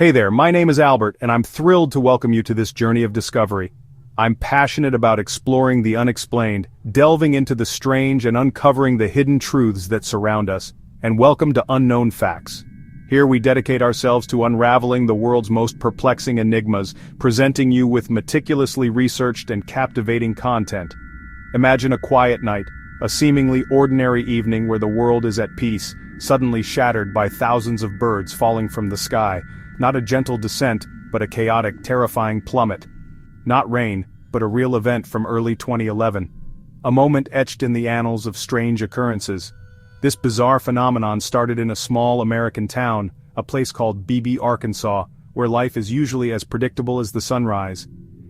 Hey there, my name is Albert, and I'm thrilled to welcome you to this journey of discovery. I'm passionate about exploring the unexplained, delving into the strange and uncovering the hidden truths that surround us, and welcome to Unknown Facts. Here we dedicate ourselves to unraveling the world's most perplexing enigmas, presenting you with meticulously researched and captivating content. Imagine a quiet night, a seemingly ordinary evening where the world is at peace, suddenly shattered by thousands of birds falling from the sky. Not a gentle descent, but a chaotic, terrifying plummet. Not rain, but a real event from early 2011. A moment etched in the annals of strange occurrences. This bizarre phenomenon started in a small American town, a place called Beebe, Arkansas, where life is usually as predictable as the sunrise,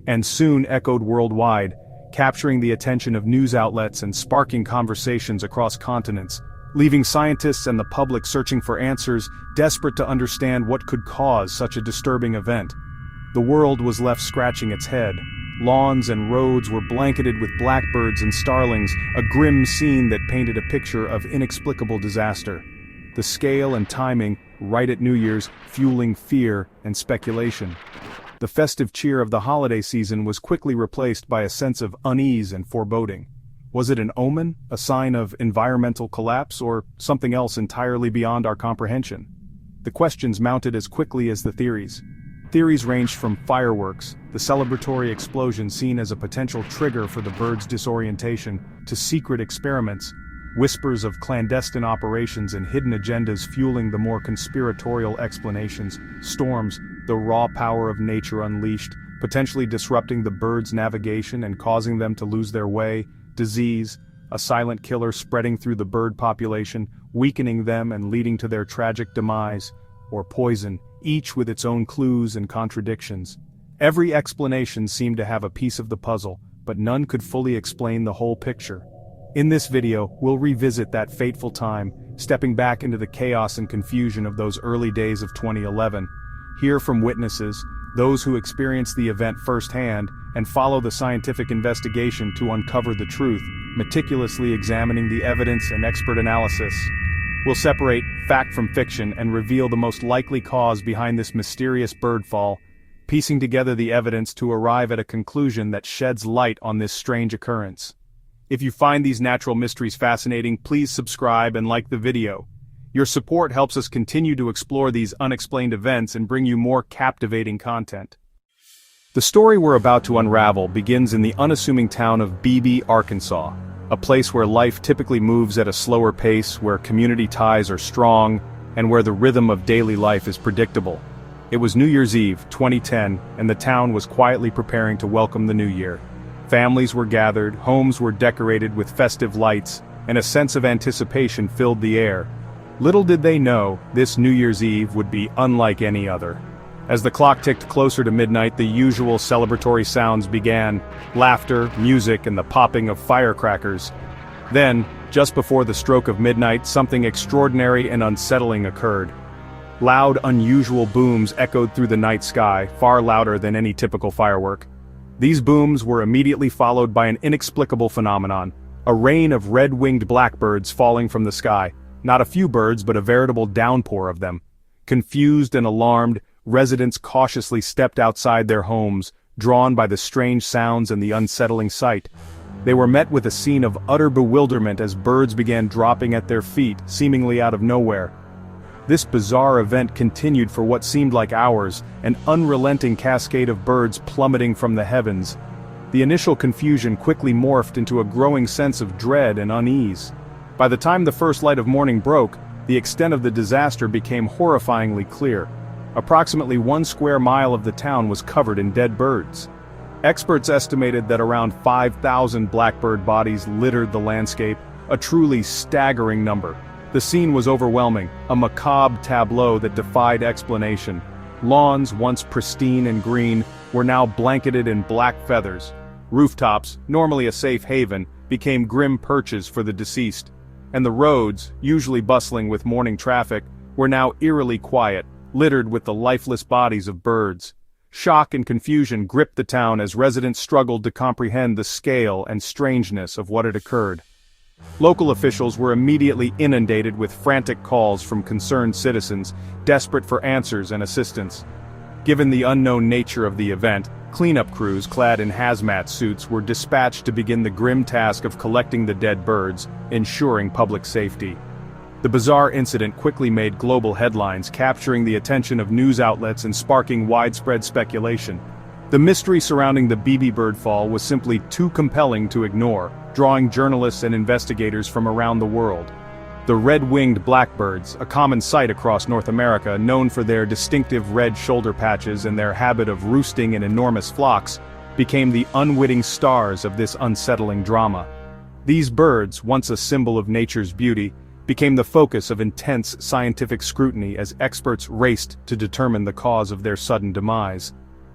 and soon echoed worldwide, capturing the attention of news outlets and sparking conversations across continents, leaving scientists and the public searching for answers, desperate to understand what could cause such a disturbing event. The world was left scratching its head. Lawns and roads were blanketed with blackbirds and starlings, a grim scene that painted a picture of inexplicable disaster. The scale and timing, right at New Year's, fueling fear and speculation. The festive cheer of the holiday season was quickly replaced by a sense of unease and foreboding. Was it an omen, a sign of environmental collapse, or something else entirely beyond our comprehension? The questions mounted as quickly as the theories. Theories ranged from fireworks, the celebratory explosion seen as a potential trigger for the birds' disorientation, to secret experiments, whispers of clandestine operations and hidden agendas fueling the more conspiratorial explanations, storms, the raw power of nature unleashed, potentially disrupting the birds' navigation and causing them to lose their way, disease, a silent killer spreading through the bird population, weakening them and leading to their tragic demise, or poison, each with its own clues and contradictions. Every explanation seemed to have a piece of the puzzle, but none could fully explain the whole picture. In this video, we'll revisit that fateful time, stepping back into the chaos and confusion of those early days of 2011, hear from witnesses, those who experienced the event firsthand, and follow the scientific investigation to uncover the truth, meticulously examining the evidence and expert analysis. We'll separate fact from fiction and reveal the most likely cause behind this mysterious bird fall, piecing together the evidence to arrive at a conclusion that sheds light on this strange occurrence. If you find these natural mysteries fascinating, please subscribe and like the video. Your support helps us continue to explore these unexplained events and bring you more captivating content. The story we're about to unravel begins in the unassuming town of Beebe, Arkansas, a place where life typically moves at a slower pace, where community ties are strong, and where the rhythm of daily life is predictable. It was New Year's Eve, 2010, and the town was quietly preparing to welcome the new year. Families were gathered, homes were decorated with festive lights, and a sense of anticipation filled the air. Little did they know, this New Year's Eve would be unlike any other. As the clock ticked closer to midnight, the usual celebratory sounds began, laughter, music, and the popping of firecrackers. Then, just before the stroke of midnight, something extraordinary and unsettling occurred. Loud, unusual booms echoed through the night sky, far louder than any typical firework. These booms were immediately followed by an inexplicable phenomenon, a rain of red-winged blackbirds falling from the sky, not a few birds but a veritable downpour of them. Confused and alarmed, residents cautiously stepped outside their homes, drawn by the strange sounds and the unsettling sight. They were met with a scene of utter bewilderment as birds began dropping at their feet, seemingly out of nowhere. This bizarre event continued for what seemed like hours, an unrelenting cascade of birds plummeting from the heavens. The initial confusion quickly morphed into a growing sense of dread and unease. By the time the first light of morning broke, the extent of the disaster became horrifyingly clear. Approximately 1 square mile of the town was covered in dead birds. Experts estimated that around 5,000 blackbird bodies littered the landscape, a truly staggering number. The scene was overwhelming, a macabre tableau that defied explanation. Lawns, once pristine and green, were now blanketed in black feathers. Rooftops, normally a safe haven, became grim perches for the deceased. And the roads, usually bustling with morning traffic, were now eerily quiet, littered with the lifeless bodies of birds. Shock and confusion gripped the town as residents struggled to comprehend the scale and strangeness of what had occurred. Local officials were immediately inundated with frantic calls from concerned citizens, desperate for answers and assistance. Given the unknown nature of the event, cleanup crews clad in hazmat suits were dispatched to begin the grim task of collecting the dead birds, ensuring public safety. The bizarre incident quickly made global headlines, capturing the attention of news outlets and sparking widespread speculation. The mystery surrounding the BB bird fall was simply too compelling to ignore, drawing journalists and investigators from around the world. The red-winged blackbirds, a common sight across North America, known for their distinctive red shoulder patches and their habit of roosting in enormous flocks, became the unwitting stars of this unsettling drama. These birds, once a symbol of nature's beauty, became the focus of intense scientific scrutiny as experts raced to determine the cause of their sudden demise.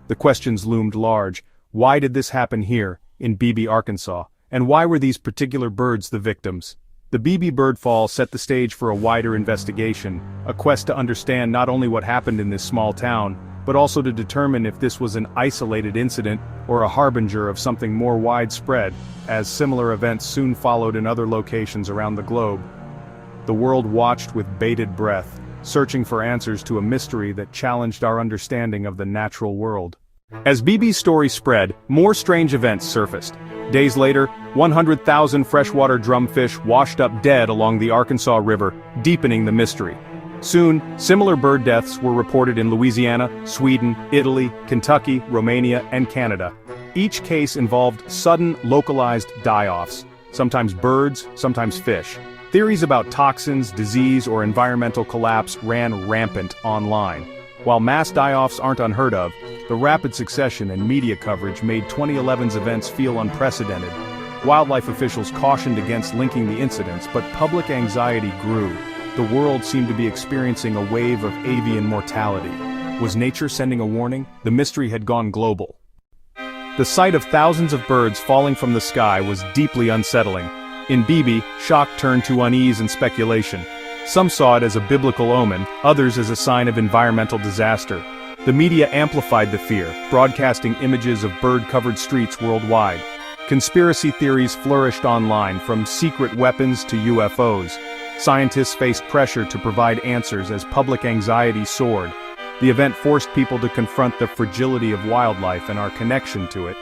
The questions loomed large. Why did this happen here, in Beebe, Arkansas? And why were these particular birds the victims? The Beebe bird fall set the stage for a wider investigation, a quest to understand not only what happened in this small town, but also to determine if this was an isolated incident or a harbinger of something more widespread, as similar events soon followed in other locations around the globe. The world watched with bated breath, searching for answers to a mystery that challenged our understanding of the natural world. As Beebe's story spread, more strange events surfaced. Days later, 100,000 freshwater drumfish washed up dead along the Arkansas River, deepening the mystery. Soon, similar bird deaths were reported in Louisiana, Sweden, Italy, Kentucky, Romania, and Canada. Each case involved sudden, localized die-offs, sometimes birds, sometimes fish. Theories about toxins, disease, or environmental collapse ran rampant online. While mass die-offs aren't unheard of, the rapid succession and media coverage made 2011's events feel unprecedented. Wildlife officials cautioned against linking the incidents, but public anxiety grew. The world seemed to be experiencing a wave of avian mortality. Was nature sending a warning? The mystery had gone global. The sight of thousands of birds falling from the sky was deeply unsettling. In Beebe, shock turned to unease and speculation. Some saw it as a biblical omen, others as a sign of environmental disaster. The media amplified the fear, broadcasting images of bird-covered streets worldwide. Conspiracy theories flourished online, from secret weapons to UFOs. Scientists faced pressure to provide answers as public anxiety soared. The event forced people to confront the fragility of wildlife and our connection to it.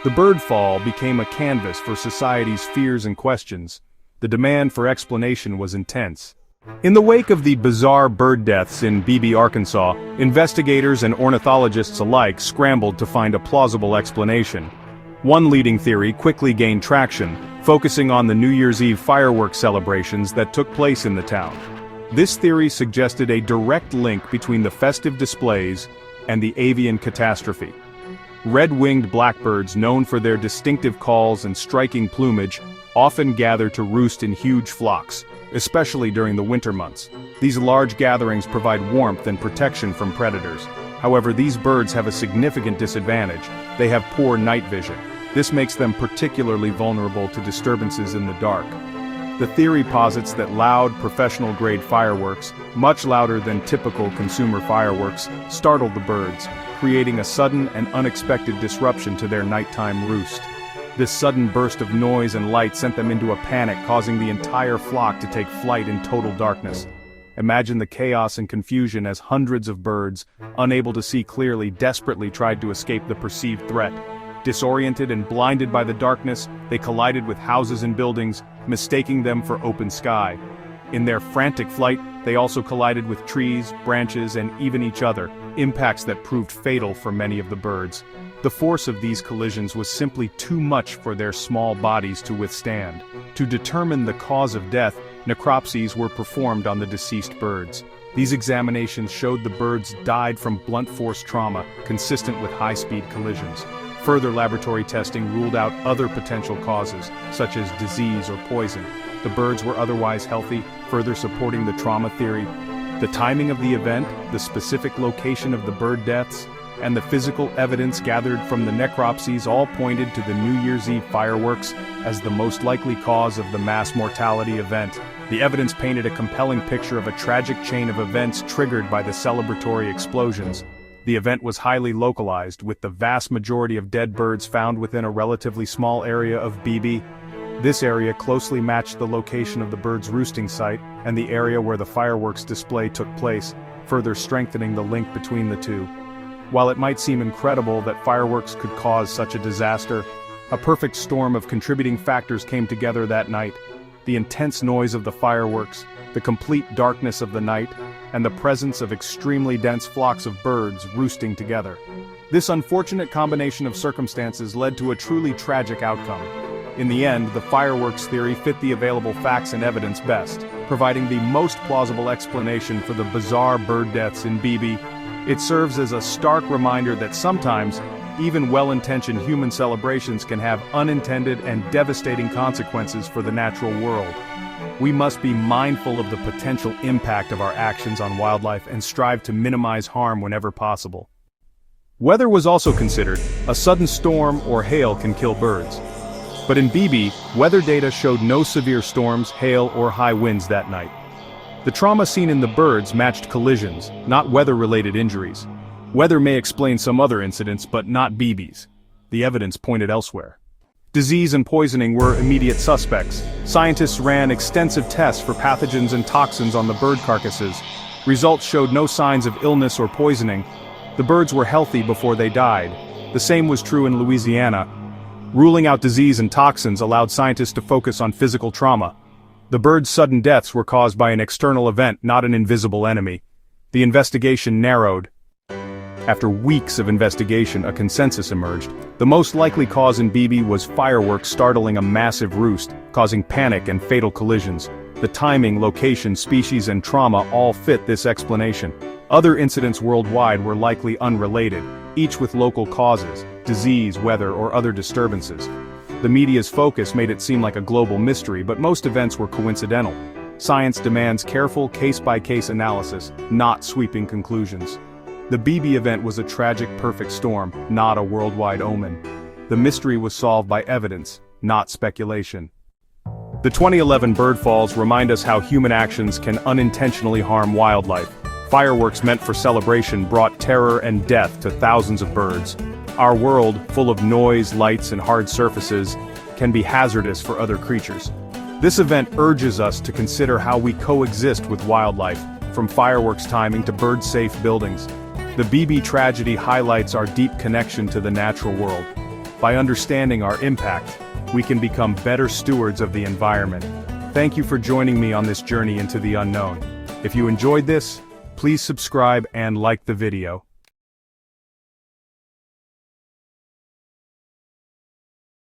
The bird fall became a canvas for society's fears and questions. The demand for explanation was intense. In the wake of the bizarre bird deaths in Beebe, Arkansas, investigators and ornithologists alike scrambled to find a plausible explanation. One leading theory quickly gained traction, focusing on the New Year's Eve fireworks celebrations that took place in the town. This theory suggested a direct link between the festive displays and the avian catastrophe. Red-winged blackbirds, known for their distinctive calls and striking plumage, often gather to roost in huge flocks, especially during the winter months. These large gatherings provide warmth and protection from predators. However, these birds have a significant disadvantage. They have poor night vision. This makes them particularly vulnerable to disturbances in the dark. The theory posits that loud, professional-grade fireworks, much louder than typical consumer fireworks, startled the birds, creating a sudden and unexpected disruption to their nighttime roost. This sudden burst of noise and light sent them into a panic, causing the entire flock to take flight in total darkness. Imagine the chaos and confusion as hundreds of birds, unable to see clearly, desperately tried to escape the perceived threat. Disoriented and blinded by the darkness, they collided with houses and buildings, mistaking them for open sky. In their frantic flight, they also collided with trees, branches, and even each other, impacts that proved fatal for many of the birds. The force of these collisions was simply too much for their small bodies to withstand. To determine the cause of death, necropsies were performed on the deceased birds. These examinations showed the birds died from blunt force trauma, consistent with high-speed collisions. Further laboratory testing ruled out other potential causes, such as disease or poison. The birds were otherwise healthy, further supporting the trauma theory. The timing of the event, the specific location of the bird deaths, and the physical evidence gathered from the necropsies all pointed to the New Year's Eve fireworks as the most likely cause of the mass mortality event. The evidence painted a compelling picture of a tragic chain of events triggered by the celebratory explosions. The event was highly localized, with the vast majority of dead birds found within a relatively small area of Beebe. This area closely matched the location of the bird's roosting site and the area where the fireworks display took place, further strengthening the link between the two. While it might seem incredible that fireworks could cause such a disaster, a perfect storm of contributing factors came together that night. The intense noise of the fireworks, the complete darkness of the night, and the presence of extremely dense flocks of birds roosting together. This unfortunate combination of circumstances led to a truly tragic outcome. In the end, the fireworks theory fit the available facts and evidence best, providing the most plausible explanation for the bizarre bird deaths in Bibi. It serves as a stark reminder that sometimes, even well-intentioned human celebrations can have unintended and devastating consequences for the natural world. We must be mindful of the potential impact of our actions on wildlife and strive to minimize harm whenever possible. Weather was also considered. A sudden storm or hail can kill birds. But in Bibi, weather data showed no severe storms, hail, or high winds that night. The trauma seen in the birds matched collisions, not weather-related injuries. Weather may explain some other incidents, but not Bibi's. The evidence pointed elsewhere. Disease and poisoning were immediate suspects. Scientists ran extensive tests for pathogens and toxins on the bird carcasses. Results showed no signs of illness or poisoning. The birds were healthy before they died. The same was true in Louisiana. Ruling out disease and toxins allowed scientists to focus on physical trauma. The birds' sudden deaths were caused by an external event, not an invisible enemy. The investigation narrowed. After weeks of investigation, a consensus emerged. The most likely cause in Bibi was fireworks startling a massive roost, causing panic and fatal collisions. The timing, location, species, and trauma all fit this explanation. Other incidents worldwide were likely unrelated, each with local causes, disease, weather, or other disturbances. The media's focus made it seem like a global mystery, but most events were coincidental. Science demands careful case-by-case analysis, not sweeping conclusions. The Bibi event was a tragic perfect storm, not a worldwide omen. The mystery was solved by evidence, not speculation. The 2011 bird falls remind us how human actions can unintentionally harm wildlife. Fireworks meant for celebration brought terror and death to thousands of birds. Our world, full of noise, lights, and hard surfaces, can be hazardous for other creatures. This event urges us to consider how we coexist with wildlife, from fireworks timing to bird-safe buildings. The Bibi tragedy highlights our deep connection to the natural world. By understanding our impact, we can become better stewards of the environment. Thank you for joining me on this journey into the unknown. If you enjoyed this, please subscribe and like the video.